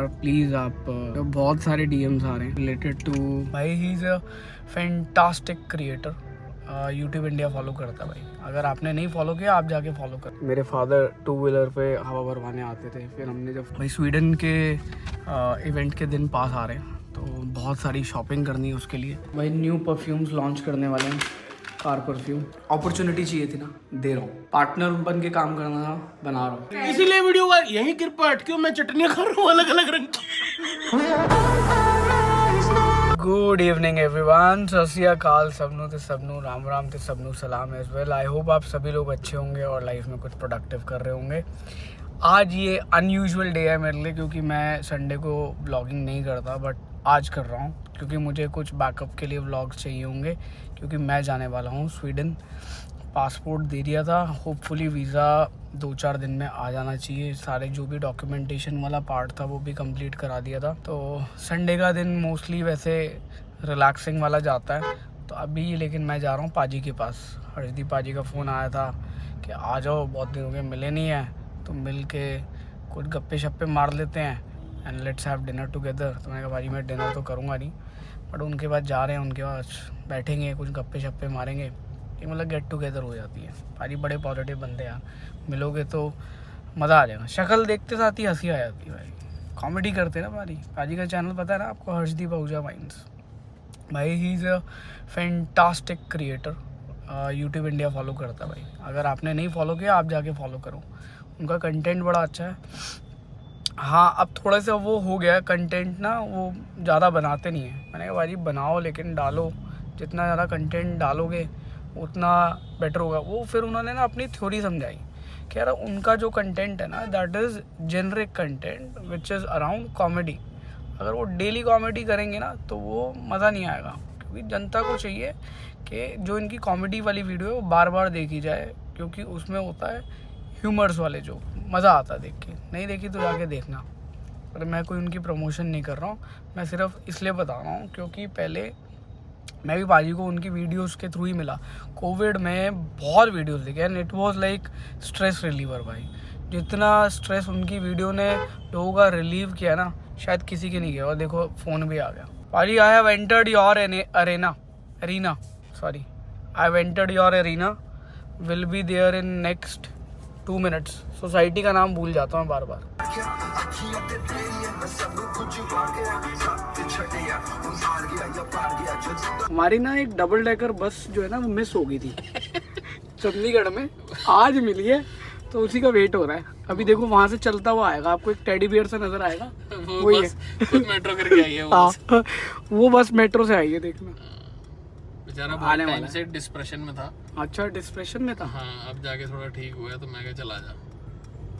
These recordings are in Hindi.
यार प्लीज़ आप बहुत सारे डीएम्स आ रहे हैं रिलेटेड टू भाई he is a fantastic creator. YouTube India follow करता है भाई, अगर आपने नहीं फॉलो किया आप जाके फॉलो कर। मेरे फादर 2 व्हीलर पे हवा भरवाने आते थे, फिर हमने जब भाई स्वीडन के इवेंट के दिन पास आ रहे हैं तो बहुत सारी शॉपिंग करनी है उसके लिए। भाई न्यू परफ्यूम्स लॉन्च करने वाले हैं, कार परफ्यूम। अपॉर्चुनिटी चाहिए थी ना, दे रहा हूँ। पार्टनर बन के काम करना था, बना रहा हूँ। इसीलिए वीडियो का यही कृपा अटके मैं चटनियाँ खा रहा हूँ अलग अलग रंग की। गुड इवनिंग एवरीवन, सत श्री अकाल सबनू ते सबनू, राम राम ते सबनू सलाम एज वेल। आई होप आप सभी लोग अच्छे होंगे और लाइफ में कुछ प्रोडक्टिव कर रहे होंगे। आज ये अनयूजुअल डे है मेरे लिए क्योंकि मैं संडे को व्लॉगिंग नहीं करता, बट आज कर रहा हूँ क्योंकि मुझे कुछ बैकअप के लिए व्लॉग्स चाहिए होंगे क्योंकि मैं जाने वाला हूँ स्वीडन। पासपोर्ट दे दिया था, होपफुली वीज़ा 2-4 दिन में आ जाना चाहिए। सारे जो भी डॉक्यूमेंटेशन वाला पार्ट था वो भी कंप्लीट करा दिया था। तो संडे का दिन मोस्टली वैसे रिलैक्सिंग वाला जाता है। तो अभी लेकिन मैं जा रहा हूँ पाजी के पास। हर्षदीप पाजी का फ़ोन आया था कि आ जाओ, बहुत दिन हो गए मिले नहीं है, तो मिल के कुछ गप्पे शप्पे मार लेते हैं and let's have dinner together. तो मैंने कहा भाजी मैं डिनर तो करूँगा नहीं, बट उनके पास जा रहे हैं, उनके पास बैठेंगे, कुछ गप्पे शप्पे मारेंगे, ये मतलब गेट टुगेदर हो जाती है। पाजी बड़े पॉजिटिव बंदे यार, मिलोगे तो मज़ा आ जाएगा। शक्ल देखते साथ ही हंसी आ जाती है भाई, कॉमेडी करते हैं ना पाजी। पाजी का चैनल पता है ना आपको, हर्षदीप आहूजा माइंड्स। भाई he is a fantastic creator. YouTube India follow करता है भाई, अगर आपने नहीं फॉलो किया आप जाके फॉलो करो, उनका कंटेंट बड़ा अच्छा है। हाँ अब थोड़ा सा वो हो गया है कंटेंट ना, वो ज़्यादा बनाते नहीं है। मैंने कहा भाई बनाओ लेकिन डालो, जितना ज़्यादा कंटेंट डालोगे उतना बेटर होगा। वो फिर उन्होंने ना अपनी थ्योरी समझाई कि यार उनका जो कंटेंट है ना, that is generic content which is around comedy. अगर वो डेली कॉमेडी करेंगे ना तो वो मज़ा नहीं आएगा, क्योंकि जनता को चाहिए कि जो इनकी कॉमेडी वाली वीडियो है वो बार बार देखी जाए, क्योंकि उसमें होता है ह्यूमर्स वाले जो मज़ा आता है देख के। नहीं देखी तो जाके देखना। पर मैं कोई उनकी प्रमोशन नहीं कर रहा हूँ, मैं सिर्फ इसलिए बता रहा हूँ क्योंकि पहले मैं भी पाजी को उनकी वीडियोस के थ्रू ही मिला। कोविड में बहुत वीडियोस देखे and it was like stress reliever भाई। जितना स्ट्रेस उनकी वीडियो ने लोगों का रिलीव किया ना, शायद किसी के नहीं किया। और देखो फ़ोन भी आ गया। पाजी I have entered your arena sorry, I have entered your arena, will be there in next 2 minutes. Society का नाम भूल जाता हूँ बार बार। हमारी ना एक डबल डेकर बस जो है ना वो मिस हो गई थी चंडीगढ़ में, आज मिली है तो उसी का वेट हो रहा है। अभी देखो वहां से चलता हुआ आएगा, आपको एक टेडी बियर सा नजर आएगा, वही है मेट्रो करके आई है वो। वो बस मेट्रो से आई है, देखना। बेचारा आने टाइम वाला से डिस्प्रेशन में था। अच्छा डिस्प्रेशन में था। हाँ अब जाके थोड़ा ठीक हुआ है तो मैं क्या चला जा।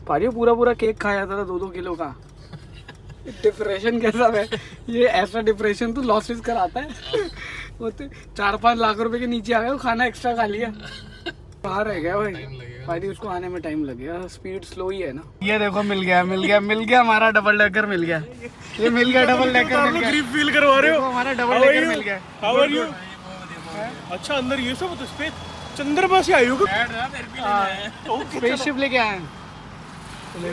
पाजी पूरा केक खाया था 2-2 किलो का। डिप्रेशन कैसा है ये, ऐसा डिप्रेशन तो लॉसेस कराता है। वो तो 4-5 लाख रुपए के नीचे आ गया, खाना एक्स्ट्रा खा लिया, बाहर रह गया भाई। भाई उसको आने में टाइम लगेगा, स्पीड स्लो ही है ना। ये देखो मिल गया हमारा डबल डेकर मिल गया। ये मिल गया डबल डेकर, मिल गया। ग्रिप फील करवा रहे हो, हमारा डबल डेकर मिल गया। How are you? अच्छा अंदर ये सब तो स्पेस चंद्रमा से आई हो, स्पेसशिप लेके आए हैं।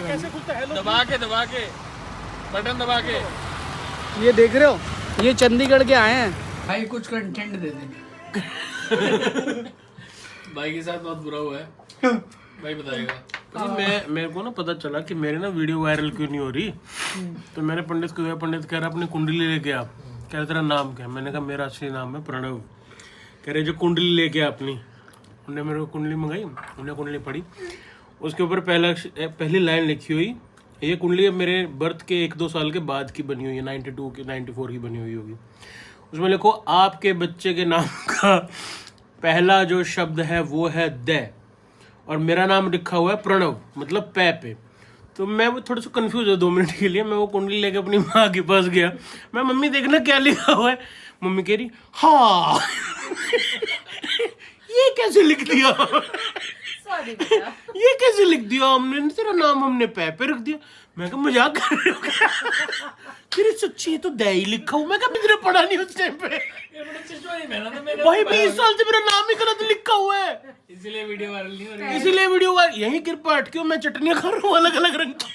कैसे खुलता है? दबा के बटन दबा के। ये देख रहे हो, ये चंडीगढ़ के आए हैं भाई, कुछ कंटेंट दे दे। भाई के साथ बहुत बुरा हुआ है, भाई बताएगा। मेरे को ना पता चला कि मेरे ना वीडियो वायरल क्यों नहीं हो रही। तो मैंने पंडित को गया, पंडित कह रहा अपनी कुंडली लेके आ। कह रहा तेरा नाम क्या? मैंने कहा मेरा असली नाम है प्रणव। कह रहे जो कुंडली लेके आ अपनी। उन्होंने मेरे को कुंडली मंगाई, उन्होंने कुंडली पढ़ी, उसके ऊपर पहली लाइन लिखी हुई, ये कुंडली मेरे बर्थ के 1-2 साल के बाद की बनी हुई है, 92 की 94 की बनी हुई होगी। उसमें लिखो आपके बच्चे के नाम का पहला जो शब्द है वो है द, और मेरा नाम लिखा हुआ है प्रणव, मतलब पे। तो मैं वो थोड़ा सा कंफ्यूज हुआ 2 मिनट के लिए। मैं वो कुंडली लेके अपनी माँ के पास गया, मैं मम्मी देखना क्या लिखा हुआ है। मम्मी कह रही हाँ ये कैसे लिख दिया ये कैसे लिख दिया हमने, तेरा नाम हमने पे रख दिया। मैं कहा मजाक कर रहे हो क्या? तेरी सच्ची तो दे ही लिखा हूँ। मैं कहा तुझे पढ़ा नहीं उस टाइम पे भाई, 20 साल से मेरा नाम ही गलत लिखा हुआ है, इसीलिए वीडियो वायरल नहीं हो रही। इसीलिए वीडियो वायरल, यही कृपा अटके मैं चटनियाँ खा रहा हूँ अलग अलग रंग की।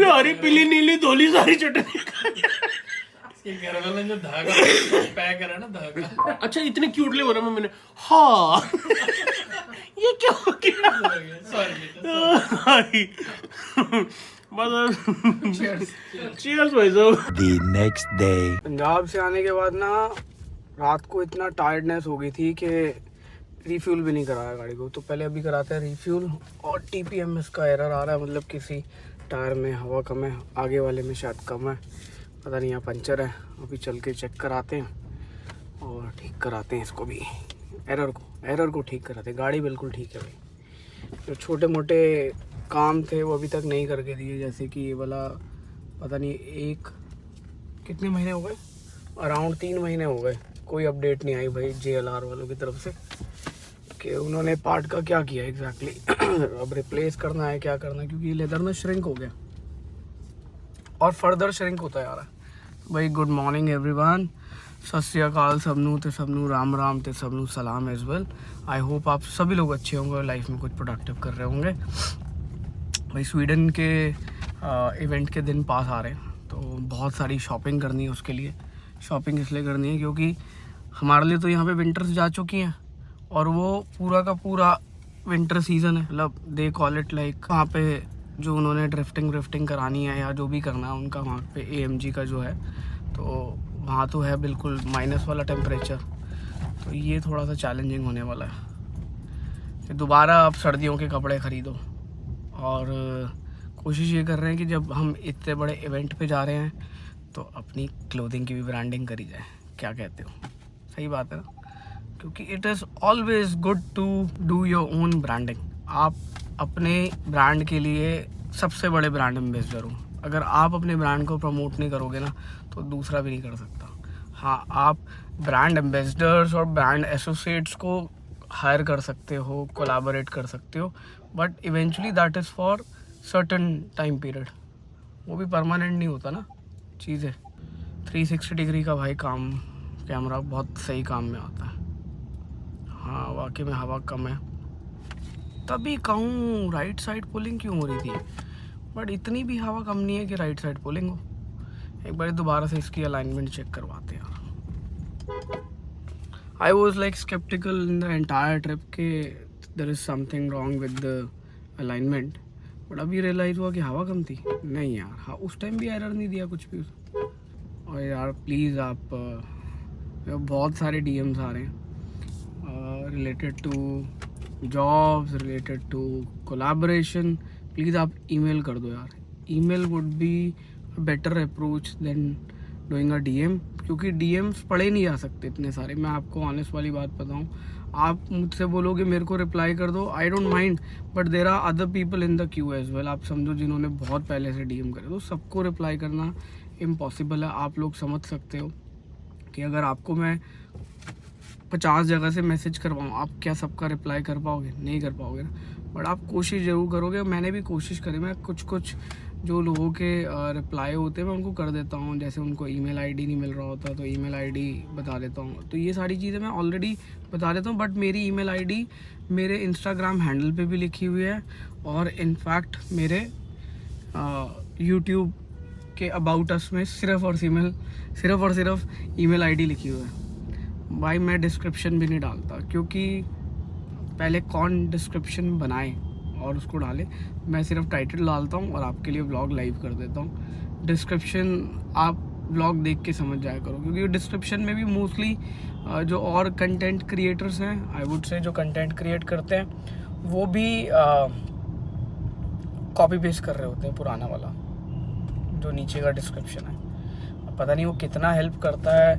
हरी पीली नीली धोली सारी चटनी केरला में जो धागा पैक करा ना धागा। अच्छा इतने क्यूटली हो रहा है मैंने। हाँ ये क्या हो गया? सॉरी चीयर्स भाई साहब। The next day. पंजाब से आने के बाद ना रात को इतना टायर्डनेस हो गई थी कि रिफ्यूल भी नहीं कराया गाड़ी को। तो पहले अभी कराते हैं रिफ्यूल। और TPMS का एरर आ रहा है, मतलब किसी टायर में हवा कम है, आगे वाले में शायद कम है, पता नहीं, यहाँ पंचर है। अभी चल के चेक कराते हैं और ठीक कराते हैं इसको भी, एरर को ठीक कराते हैं। गाड़ी बिल्कुल ठीक है भाई। जो छोटे मोटे काम थे वो अभी तक नहीं करके दिए, जैसे कि ये वाला पता नहीं कितने महीने हो गए, अराउंड 3 महीने हो गए, कोई अपडेट नहीं आई भाई JLR वालों की तरफ से कि उन्होंने पार्ट का क्या किया एग्जैक्टली। अब रिप्लेस करना है क्या करना है, क्योंकि ये लेदर में श्रिंक हो गया और फर्दर श्रिंक होता जा रहा है। भाई गुड मॉर्निंग एवरीवन, सत श्री अकाल सबनू ते सबनू, राम राम ते सबनू सलाम एज वेल। आई होप आप सभी लोग अच्छे होंगे और लाइफ में कुछ प्रोडक्टिव कर रहे होंगे। भाई स्वीडन के इवेंट के दिन पास आ रहे हैं, तो बहुत सारी शॉपिंग करनी है। उसके लिए शॉपिंग इसलिए करनी है क्योंकि हमारे लिए तो यहाँ पे विंटर्स जा चुकी हैं और वो पूरा का पूरा विंटर सीज़न है। मतलब दे कॉल इट लाइक वहाँ पे जो उन्होंने ड्रिफ्टिंग करानी है या जो भी करना है उनका, वहाँ पे AMG का जो है, तो वहाँ तो है बिल्कुल माइनस वाला टेम्परेचर। तो ये थोड़ा सा चैलेंजिंग होने वाला है। दोबारा आप सर्दियों के कपड़े ख़रीदो और कोशिश ये कर रहे हैं कि जब हम इतने बड़े इवेंट पे जा रहे हैं तो अपनी क्लोथिंग की भी ब्रांडिंग करी जाए। क्या कहते हो? सही बात है ना, क्योंकि it is always good to do your own branding. आप अपने ब्रांड के लिए सबसे बड़े ब्रांड एम्बेसडर हो। अगर आप अपने ब्रांड को प्रमोट नहीं करोगे ना तो दूसरा भी नहीं कर सकता। हाँ, आप ब्रांड एम्बेसडर्स और ब्रांड एसोसिएट्स को हायर कर सकते हो, कोलैबोरेट कर सकते हो, but eventually that is for certain time period. वो भी परमानेंट नहीं होता ना चीज़ें। 360 डिग्री का भाई काम, कैमरा बहुत सही काम में आता है। हाँ वाकई में हवा कम है, तभी कहूँ राइट साइड पुलिंग क्यों हो रही थी, बट इतनी भी हवा कम नहीं है कि राइट साइड पुलिंग हो। एक बार दोबारा से इसकी अलाइनमेंट चेक करवाते हैं। I was like sceptical in the entire trip के there is something wrong with the alignment, but अभी रियलाइज़ हुआ कि हवा कम थी। नहीं यार, हाँ उस टाइम भी एरर नहीं दिया कुछ भी। और यार प्लीज़ आप बहुत सारे DMs आ रहे हैं related to jobs, related to collaboration. Please आप ईमेल कर दो यार। Email would be better approach than doing a DM, क्योंकि DMs पढ़े नहीं जा सकते इतने सारे। मैं आपको ऑनेस्ट वाली बात बताऊं, आप मुझसे बोलोगे मेरे को रिप्लाई कर दो, I don't mind, but there are other people in the queue as well. आप समझो जिन्होंने बहुत पहले से DM करे, तो सबको रिप्लाई करना इम्पॉसिबल है। आप लोग समझ सकते हो कि अगर आपको मैं 50 जगह से मैसेज करवाऊँ, आप क्या सबका रिप्लाई कर पाओगे? नहीं कर पाओगे ना, बट आप कोशिश ज़रूर करोगे। मैंने भी कोशिश करी। मैं कुछ जो लोगों के रिप्लाई होते हैं मैं उनको कर देता हूँ। जैसे उनको ईमेल आईडी नहीं मिल रहा होता तो ईमेल आईडी बता देता हूँ। तो ये सारी चीज़ें मैं ऑलरेडी बता देता हूँ, बट मेरी ईमेल आईडी मेरे इंस्टाग्राम हैंडल पे भी लिखी हुई है और इनफैक्ट मेरे यूट्यूब के अबाउट अस में सिर्फ और सिर्फ ईमेल आईडी लिखी हुई है। भाई मैं डिस्क्रिप्शन भी नहीं डालता, क्योंकि पहले कौन डिस्क्रिप्शन बनाए और उसको डाले। मैं सिर्फ टाइटल डालता हूँ और आपके लिए व्लॉग लाइव कर देता हूँ। डिस्क्रिप्शन आप व्लॉग देख के समझ जाया करो, क्योंकि डिस्क्रिप्शन में भी मोस्टली जो और कंटेंट क्रिएटर्स हैं, आई वुड से जो कंटेंट क्रिएट करते हैं, वो भी कॉपी पेस्ट कर रहे होते हैं पुराना वाला जो नीचे का डिस्क्रिप्शन है। अब पता नहीं वो कितना हेल्प करता है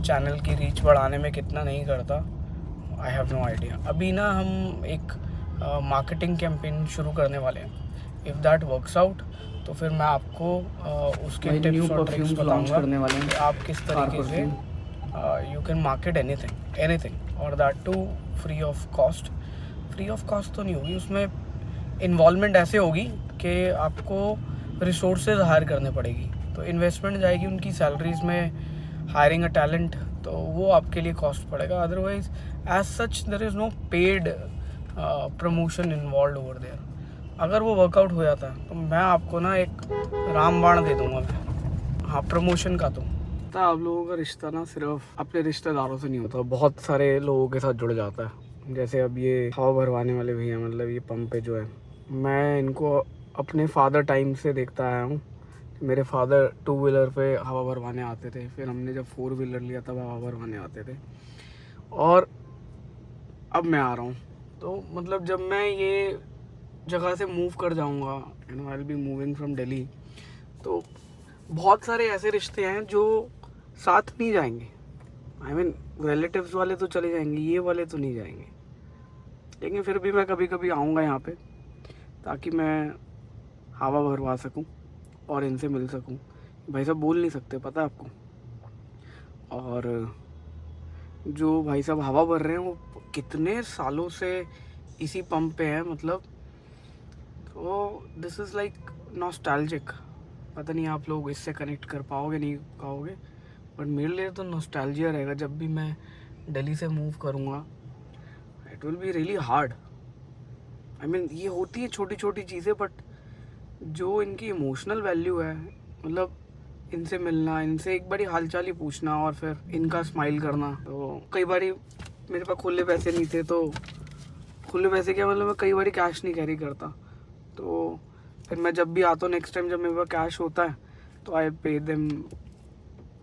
चैनल की रीच बढ़ाने में, कितना नहीं करता, आई हैव नो आइडिया। अभी ना हम एक मार्केटिंग कैंपेन शुरू करने वाले हैं। इफ़ दैट वर्क्स आउट तो फिर मैं आपको उसके टिप्स और ट्रिक्स बताऊंगा कि आप किस तरीके से यू कैन मार्केट एनीथिंग और that too free of cost. Free of cost तो नहीं होगी, उसमें इन्वॉल्वमेंट ऐसे होगी कि आपको रिसोर्सेज हायर करने पड़ेगी, तो इन्वेस्टमेंट जाएगी उनकी सैलरीज में, हायरिंग अ टैलेंट, तो वो आपके लिए कॉस्ट पड़ेगा। Otherwise as such there is no paid promotion involve over there. अगर वो वर्कआउट हो जाता है तो मैं आपको ना एक रामबाण दे दूंगा मैं, हाँ, प्रमोशन का। तो आप लोगों का रिश्ता ना सिर्फ अपने रिश्तेदारों से नहीं होता, बहुत सारे लोगों के साथ जुड़ जाता है। जैसे अब ये हवा भरवाने वाले भैया, मतलब ये पंप पे जो है, मैं इनको अपने फादर टाइम से देखता आया हूँ। मेरे फादर 2 व्हीलर पे हवा भरवाने आते थे, फिर हमने जब 4 व्हीलर लिया तब हवा भरवाने आते थे, और अब मैं आ रहा हूँ। तो मतलब जब मैं ये जगह से मूव कर जाऊँगा, you know, I will be moving from Delhi, तो बहुत सारे ऐसे रिश्ते हैं जो साथ नहीं जाएंगे। आई मीन रिलेटिव्स वाले तो चले जाएंगे, ये वाले तो नहीं जाएंगे। लेकिन फिर भी मैं कभी कभी आऊँगा यहाँ पे, ताकि मैं हवा भरवा सकूँ और इनसे मिल सकूँ। भाई साहब बोल नहीं सकते, पता है आपको। और जो भाई साहब हवा भर रहे हैं वो कितने सालों से इसी पंप पे हैं, मतलब, तो दिस इज़ लाइक नॉस्टैल्जिक। पता नहीं आप लोग इससे कनेक्ट कर पाओगे नहीं पाओगे, बट मेरे लिए तो नॉस्टैल्जिया रहेगा। जब भी मैं दिल्ली से मूव करूँगा, it will be really hard. I mean ये होती है छोटी छोटी चीज़ें, बट जो इनकी इमोशनल वैल्यू है, मतलब इनसे मिलना, इनसे एक बारी हालचाल ही पूछना और फिर इनका स्माइल करना। तो कई बारी मेरे पास खुले पैसे नहीं थे, तो खुले पैसे क्या, मतलब मैं कई बारी कैश नहीं कैरी करता, तो फिर मैं जब भी आता हूँ, नेक्स्ट टाइम जब मेरे पास कैश होता है तो I pay them,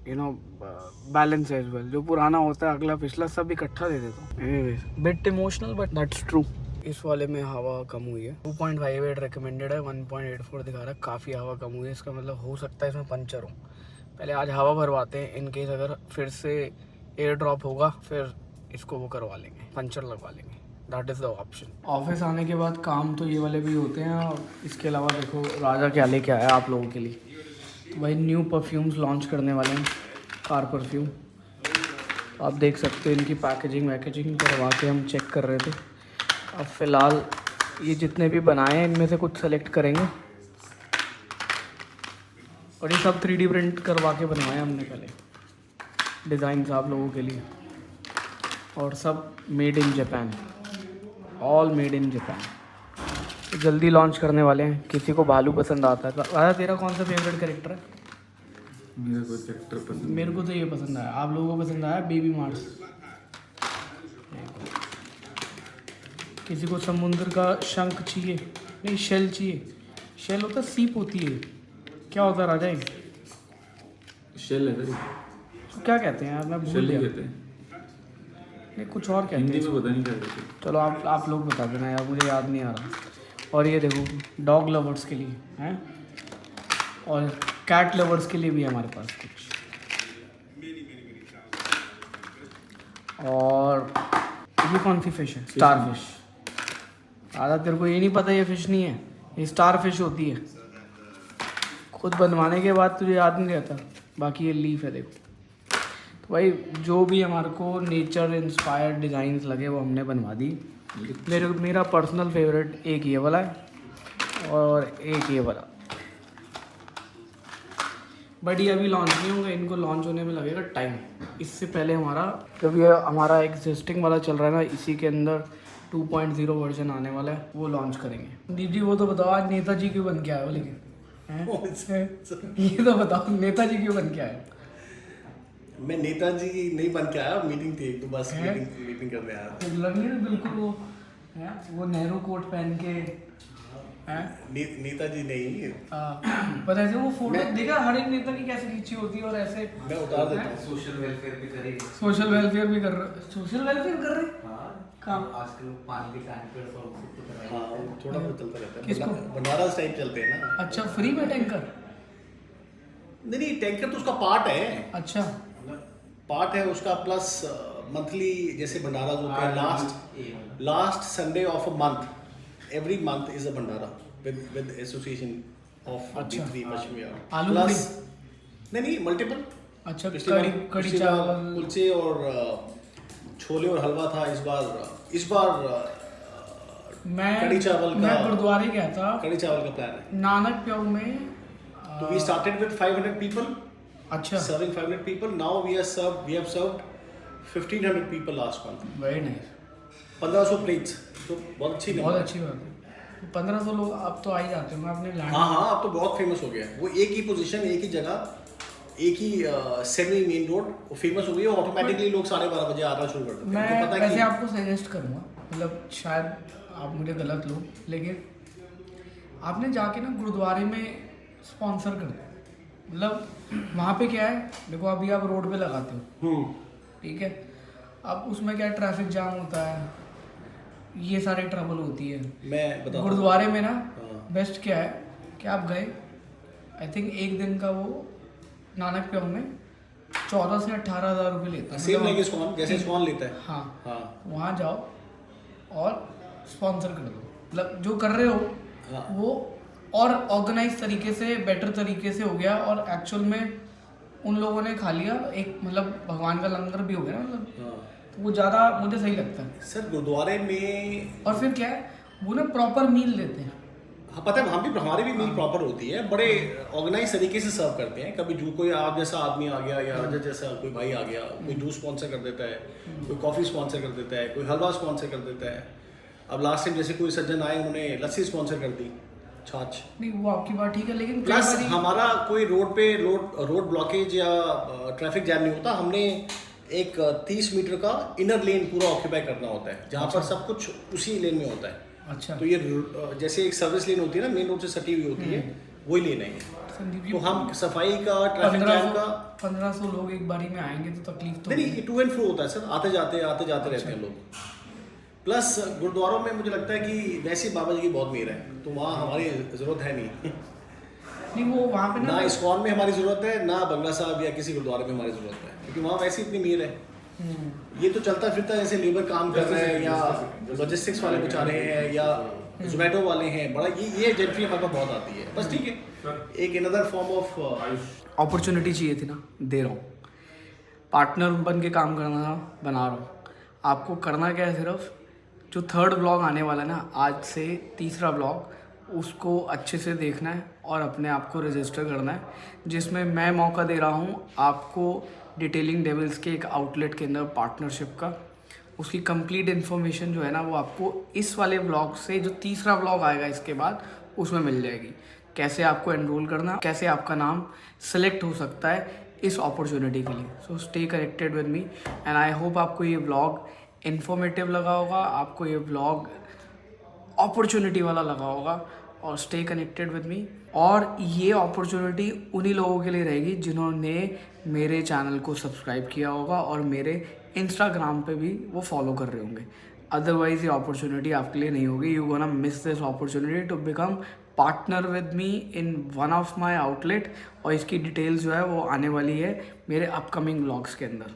you know, balance as well. जो पुराना होता है, अगला पिछला सब इकट्ठा दे देता हूँ। Anyways, bit emotional but that's true. इस वाले में हवा कम हुई है, 2.58 रिकमेंडेड है, 1.84 दिखा रहा है, काफ़ी हवा कम हुई है। इसका मतलब हो सकता है इसमें पंचर हो। पहले आज हवा भरवाते हैं, इन केस अगर फिर से एयर ड्रॉप होगा फिर इसको वो करवा लेंगे, पंचर लगवा लेंगे। That is the option. Office आने के बाद काम तो ये वाले भी होते हैं, और इसके अलावा देखो राजा क्या लेके आया आप लोगों के लिए। तो भाई न्यू परफ्यूम्स लॉन्च करने वाले हैं, कार परफ्यूम। आप देख सकते हो इनकी पैकेजिंग करवा के हम चेक कर रहे थे। अब फ़िलहाल ये जितने भी बनाए हैं इनमें से कुछ सेलेक्ट करेंगे, और ये सब 3D प्रिंट करवा के बनवाए हमने पहले डिज़ाइंस आप लोगों के लिए, और सब made in Japan, all made in Japan. तो जल्दी लॉन्च करने वाले हैं। किसी को भालू पसंद आता है। राजा तेरा कौन सा फेवरेट कैरेक्टर है? मेरे को कैरेक्टर पसंद, मेरे को तो ये पसंद आया। आप लोगों को पसंद आया बेबी मार्स? किसी को समुद्र का शंख चाहिए, नहीं शेल चाहिए। शेल होता है, सीप होती है, क्या होता है राजा? शेल है, तो क्या कहते हैं यार, मैं भूल शेल ही गया। कहते हैं। नहीं कुछ और कहते हिंदी हैं। में पता नहीं क्या कहते हैं। चलो आप लोग बता देना यार, मुझे याद नहीं आ रहा। और ये देखो डॉग लवर्स के लिए हैं, और कैट लवर्स के लिए भी है हमारे पास कुछ। और ये कौन सी फिश है? Star fish. आधा तेरे को ये नहीं पता ये फिश नहीं है, ये स्टार फिश होती है। खुद बनवाने के बाद तुझे याद नहीं रहता। बाकी ये लीफ है देखो। तो भाई जो भी हमारे को नेचर इंस्पायर्ड डिज़ाइंस लगे वो हमने बनवा दी। मेरा पर्सनल फेवरेट एक ये वाला है और एक ये वाला, बट ये अभी लॉन्च नहीं होंगे, इनको लॉन्च होने में लगेगा टाइम। इससे पहले जब ये हमारा एग्जिस्टिंग वाला चल रहा है ना, इसी के अंदर 2.0 वर्जन आने वाला है, वो लॉन्च करेंगे। दीदी वो तो बताओ आज नेताजी क्यों बन के आए हो? लेकिन ये तो बताओ नेताजी क्यों बन के आए? मैं नेताजी नहीं बन के आया, मीटिंग थी तो बस मीटिंग करने आया था। लग नहीं रहा बिल्कुल वो नेहरू कोट पहन के हैं? नेताजी नहीं, पर ऐसे वो फोटो देखा हर एक नेता की कैसे खींची होती है, और ऐसे मैं उतार देता हूँ। सोशल वेलफेयर भी करेंगे। सोशल वेलफेयर भी कर रहे। सोशल वेलफेयर कर रहे हाँ, काम। आजकल पानी के टैंकर और कुछ तो कराएंगे। हाँ, वो थोड़ा बहुत चलता रहता है। किसको? बनारस टाइप चलते हैं ना। अच्छा, फ्री में टैंकर? नहीं, टैंकर तो उसका पार्ट है, अच्छा, उसका प्लस मंथली, जैसे भंडारा होता है last Sunday of a month, every month is a Bhandara with association of अच्छा। D3 पश्चिमी आलू प्लस नहीं मल्टीपल। अच्छा, पिछली कड़ी बार चावल, कुलचे और छोले और हलवा था। इस बार मैं कड़ी चावल का- मैं गुरुद्वारे गया था, कड़ी चावल का प्लान है। नानक प्याऊ में। तो वी स्टार्टेड विद 500 people, अच्छा, serving 500 people. Now we have served 1500 people last month. Very nice, 1500 plates, तो बहुत अच्छी बहुत नंबर। अच्छी बात है। 1500 लोग अब तो आ ही जाते होंगे अपने लैंड। हाँ हाँ, अब तो बहुत फेमस हो गया है वो। एक ही पोजीशन, एक ही जगह, एक ही सेमी मेन रोड, वो फेमस हो गई है। ऑटोमेटिकली लोग 12:30 बजे आना शुरू कर देते हैं। मैं उनको पता है वैसे कि आपको सजेस्ट करूँगा, मतलब शायद आप मुझे गलत लो, लेकिन आपने जाके ना गुरुद्वारे में स्पॉन्सर कर दो। मतलब वहाँ पे क्या है, देखो अभी आप रोड पे लगाते हो, ठीक है, अब उसमें क्या ट्रैफिक जाम होता है, ये सारे ट्रबल होती है। मैं बताऊँ गुरुद्वारे में ना हाँ। बेस्ट क्या है कि आप गए, आई थिंक एक दिन का वो नानक प्योर में 14 से 18,000 रुपये लेता है। सेम मतलब लाइक इस्कॉन, जैसे इस्कॉन लेता है। हाँ हाँ वहाँ जाओ और स्पॉन्सर कर दो, मतलब जो कर रहे हो हाँ। वो और ऑर्गेनाइज तरीके से, बेटर तरीके से हो गया, और एक्चुअल में उन लोगों ने खा लिया एक, मतलब भगवान का लंगर भी हो गया, मतलब हाँ तो वो ज़्यादा मुझे सही लगता है। सर, गुरुद्वारे में और फिर क्या है, वो ना प्रॉपर मील देते हैं। हाँ पता है, हम भी, हमारी भी मील प्रॉपर होती है, बड़े ऑर्गेनाइज तरीके से सर्व करते हैं। कभी जू कोई आप जैसा आदमी आ गया, या रजत जैसा कोई भाई आ गया, कोई जूस स्पॉन्सर कर देता है, कोई कॉफ़ी स्पॉन्सर कर देता है, कोई हलवा स्पॉन्सर कर देता है। अब लास्ट टाइम जैसे कोई सज्जन आए, उन्होंने लस्सी स्पॉन्सर कर दी, छाछ। नहीं वो आपकी बात ठीक है, लेकिन कई प्लस बारी हमारा कोई रोड ब्लॉकेज या ट्रैफिक जैम नहीं होता। हमने एक 30 मीटर का इनर लेन पूरा ऑक्यूपाई करना होता है, जहाँ पर सब कुछ उसी लेन में होता है। अच्छा तो ये जैसे एक सर्विस लेन होती है ना, मेन रोड से सटी हुई होती है, वही लेन है। संदीप जी, तो हम सफाई का, ट्रैफिक जैम का 1500 लोग एक बारी में आएंगे तो तकलीफ तो नहीं, टू एंड फ्रो होता है सर, आते जाते रहते हैं लोग। प्लस गुरुद्वारों में मुझे लगता है कि वैसे बाबा जी की बहुत मेहर है, तो वहाँ हमारी ज़रूरत है नहीं। नहीं वो वहाँ पे ना इस्कॉन में हमारी ज़रूरत है, ना बंगला साहब या किसी गुरुद्वारे में हमारी ज़रूरत है, क्योंकि वहाँ वैसे इतनी मेहर है। ये तो चलता फिरता जैसे लेबर काम कर रहे हैं, या लॉजिस्टिक्स वाले बेचारे हैं, या जोमेटो वाले हैं, बड़ा ये जेंट्री हमारे पास बहुत आती है। बस ठीक है, एक अनदर फॉर्म ऑफ अपॉर्चुनिटी चाहिए थी ना, दे रहा हूँ। पार्टनर बन के काम करना था, बना रहा हूँ। आपको करना क्या है, सिर्फ जो 3rd व्लॉग आने वाला है ना, आज से 3रा व्लॉग, उसको अच्छे से देखना है और अपने आप को रजिस्टर करना है, जिसमें मैं मौका दे रहा हूँ आपको डिटेलिंग डेविल्स के एक आउटलेट के अंदर पार्टनरशिप का। उसकी कंप्लीट इन्फॉर्मेशन जो है ना, वो आपको इस वाले व्लॉग से, जो 3रा व्लॉग आएगा इसके बाद, उसमें मिल जाएगी। कैसे आपको एनरोल करना, कैसे आपका नाम सेलेक्ट हो सकता है इस अपॉर्चुनिटी के लिए। So stay connected with me, and I hope आपको ये व्लॉग इन्फॉर्मेटिव लगा होगा, आपको ये व्लॉग अपॉर्चुनिटी वाला लगा होगा, और स्टे कनेक्टेड विद मी। और ये अपॉर्चुनिटी उन्हीं लोगों के लिए रहेगी जिन्होंने मेरे चैनल को सब्सक्राइब किया होगा और मेरे इंस्टाग्राम पे भी वो फॉलो कर रहे होंगे। अदरवाइज ये अपॉर्चुनिटी आपके लिए नहीं होगी। You gonna miss this opportunity to become partner with me in one of my outlet, और इसकी डिटेल्स जो है वो आने वाली है मेरे अपकमिंग व्लॉग्स के अंदर।